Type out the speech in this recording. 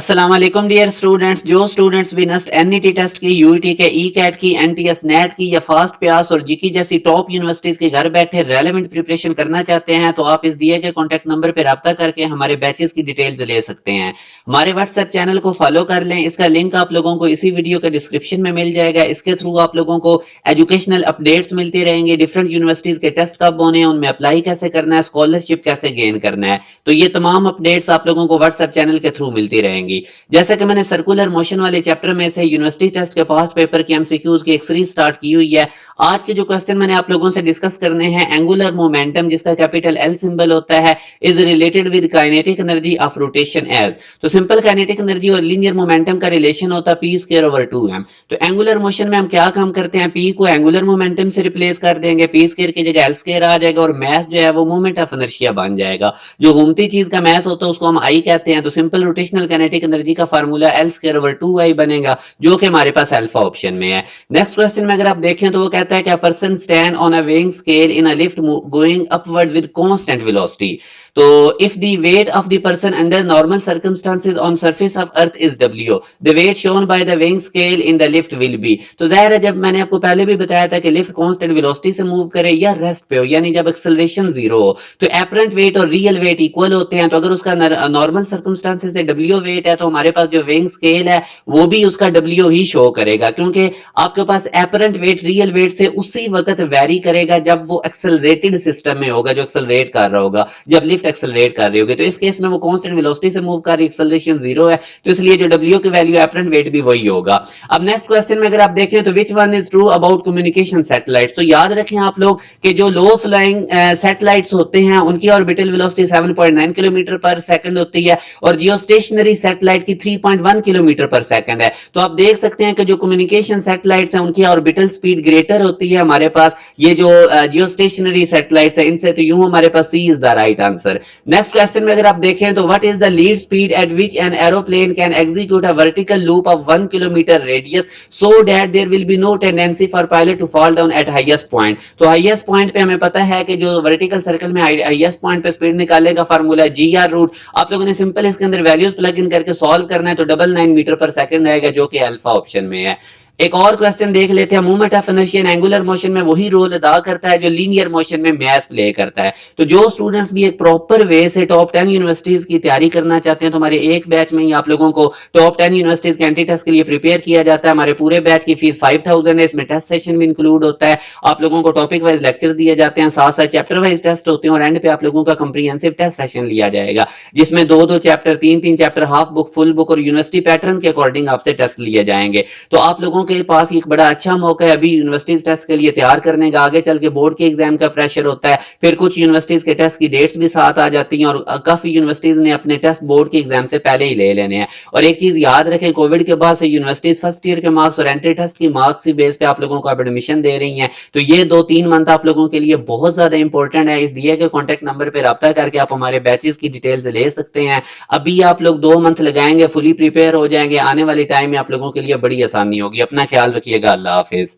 अस्सलाम वालेकुम dear students. जो स्टूडेंट्स भी नस्ट एनईटी टेस्ट की, यूईटी के, ई कैट की, एनटीएस नेट की या फास्ट प्यास और जीकी जैसी टॉप यूनिवर्सिटीज के घर बैठे रेलेवेंट प्रिपरेशन करना चाहते हैं तो आप इस दिए गए कॉन्टैक्ट नंबर पर राब्ता करके हमारे बैचेस की डिटेल्स ले सकते हैं। हमारे व्हाट्सएप चैनल को फॉलो कर लें, इसका लिंक आप लोगों को इसी वीडियो के डिस्क्रिप्शन में मिल जाएगा। इसके थ्रू आप लोगों को एजुकेशनल अपडेट्स मिलती रहेंगी, डिफरेंट यूनिवर्सिटीज के टेस्ट कब होने हैं, उनमें अप्लाई कैसे करना है, स्कॉलरशिप कैसे गेन करना है, तो ये तमाम अपडेट्स आप लोगों को व्हाट्सएप चैनल के थ्रू मिलती रहेंगी। जैसे कि मैंने सर्कुलर मोशन वाले चैप्टर में से यूनिवर्सिटी टेस्ट के पास्ट पेपर की एमसीक्यूज की एक सीरीज स्टार्ट की हुई है। आज के जो क्वेश्चन मैंने आप लोगों से डिस्कस करने हैं, एंगुलर मोमेंटम जिसका कैपिटल एल सिंबल होता है is related with kinetic energy of rotation as. तो सिंपल काइनेटिक एनर्जी और लीनियर मोमेंटम का रिलेशन होता है पी स्क्वायर ओवर 2m। तो एंगुलर मोशन में हम क्या काम करते हैं, पी को एंगुलर मोमेंटम से रिप्लेस कर देंगे, पी स्क्वायर की जगह एल स्क्वायर आ जाएगा और मास जो है वो मोमेंट ऑफ इनर्शिया बन जाएगा। जो घूमती चीज का मास होता है उसको हम आई कहते हैं। तो सिंपल रोटेशनल काइनेटिक एनर्जी का formula L square over 2i बनेगा, जो कि हमारे पास अल्फा ऑप्शन में है। नेक्स्ट क्वेश्चन में अगर आप देखें तो वो कहता है कि a person stand on a weighing scale in a lift going upward with constant velocity. तो if the weight of the person under normal circumstances on surface of earth is w, the weight shown by the weighing scale in the lift will be. तो जाहिर है, जब मैंने आपको पहले भी बताया था कि लिफ्ट कांस्टेंट वेलोसिटी से मूव करे या रेस्ट पे हो, यानी जब एक्सेलरेशन जीरो हो, तो एपरेंट वेट और रियल वेट इक्वल होते हैं। तो अगर उसका नॉर्मल सर्कमस्टांसेस से w वेट है तो हमारे पास जो वेइंग स्केल है वो भी उसका w ही शो करेगा, क्योंकि आपके पास एपरेंट वेट रियल वेट से उसी वक्त वेरी करेगा जब वो एक्सेलरेटेड सिस्टम में होगा, जो एक्सेलरेट कर रहा होगा, जब लिफ्ट एक्सेलरेट कर रही होगी। तो इस केस में वो कांस्टेंट वेलोसिटी से मूव कर रही, एक्सेलरेशन जीरो है, तो इसलिए जो w की वैल्यू एपरेंट वेट भी वही होगा। अब नेक्स्ट क्वेश्चन में अगर आप देखें तो which one is true about communication satellite. तो याद रखें आप लोग कि जो लो फ्लाइंग सैटेलाइट्स होते हैं उनकी ऑर्बिटल वेलोसिटी 7.9 किलोमीटर पर सेकंड होती है और जियो स्टेशनरी सैटेलाइट की 3.1 किलोमीटर पर सेकंड है। तो आप देख सकते हैं कि जो कम्युनिकेशन सैटेलाइट्स हैं उनकी ऑर्बिटल स्पीड ग्रेटर होती है हमारे पास, ये जो जियो स्टेशनरी सैटेलाइट्स है इनसे, तो यूं हमारे पास C is the right answer. Next question में अगर आप देखें तो what is the least speed at which an aeroplane can execute a vertical loop of 1 kilometre radius so that there will be no tendency for pilot to fall down at highest point. तो highest point पे हमें पता है कि जो vertical circle में highest point पे speed निकालने का फार्मूला है जी आर रूट। आप लोगों ने सिंपल इसके अंदर वैल्यूज प्लग इन करके सॉल्व करना है, तो 99 मीटर पर सेकंड आएगा, जो कि अल्फा ऑप्शन में है। एक और क्वेश्चन देख लेते हैं। Movement of inertia in angular motion में वही रोल अदा करता है जो लीनियर मोशन में मास प्ले करता है। तो जो स्टूडेंट्स भी एक प्रॉपर वे से टॉप 10 यूनिवर्सिटीज की तैयारी करना चाहते हैं तो हमारे एक बैच में ही आप लोगों को टॉप 10 यूनिवर्सिटीज के एंटी टेस्ट के लिए प्रिपेयर किया जाता है। हमारे पूरे बैच की फीस 5000 है, इसमें टेस्ट सेशन भी इंक्लूड होता है। आप लोगों को टॉपिक वाइज लेक्चर दिए जाते हैं, साथ साथ चैप्टर वाइज टेस्ट होते हैं और एंड पे आप लोगों का कंप्रीहेंसिव टेस्ट सेशन लिया जाएगा, जिसमें दो दो चैप्टर, तीन तीन chapter, half book, full book और यूनिवर्सिटी पैटर्न के अकॉर्डिंग आपसे टेस्ट लिए जाएंगे। तो आप लोगों के पास एक बड़ा अच्छा मौका है अभी यूनिवर्सिटीज टेस्ट के लिए तैयार करने का। आगे चल के बोर्ड के एग्जाम का प्रेशर होता है, फिर कुछ यूनिवर्सिटीज के टेस्ट की डेट्स भी साथ आ जाती हैं और काफी यूनिवर्सिटीज ने अपने टेस्ट बोर्ड के एग्जाम से पहले ही ले लेने हैं। और एक चीज याद रखें, कोविड के बाद से यूनिवर्सिटीज फर्स्ट ईयर के मार्क्स और एंट्री टेस्ट की मार्क्स की बेस पे आप लोगों को एडमिशन दे रही हैं। तो ये 2-3 मंथ आप लोगों के लिए बहुत ज्यादा इंपॉर्टेंट है। इस दिए गए कॉन्टेक्ट नंबर पर राब्ता करके आप हमारे बैचेस की डिटेल्स ले सकते हैं। अभी आप लोग 2 मंथ लगाएंगे, फुली प्रिपेयर हो जाएंगे, आने वाले टाइम में आप लोगों के लिए बड़ी आसानी होगी। अपना ख्याल रखिएगा। अल्लाह हाफिज।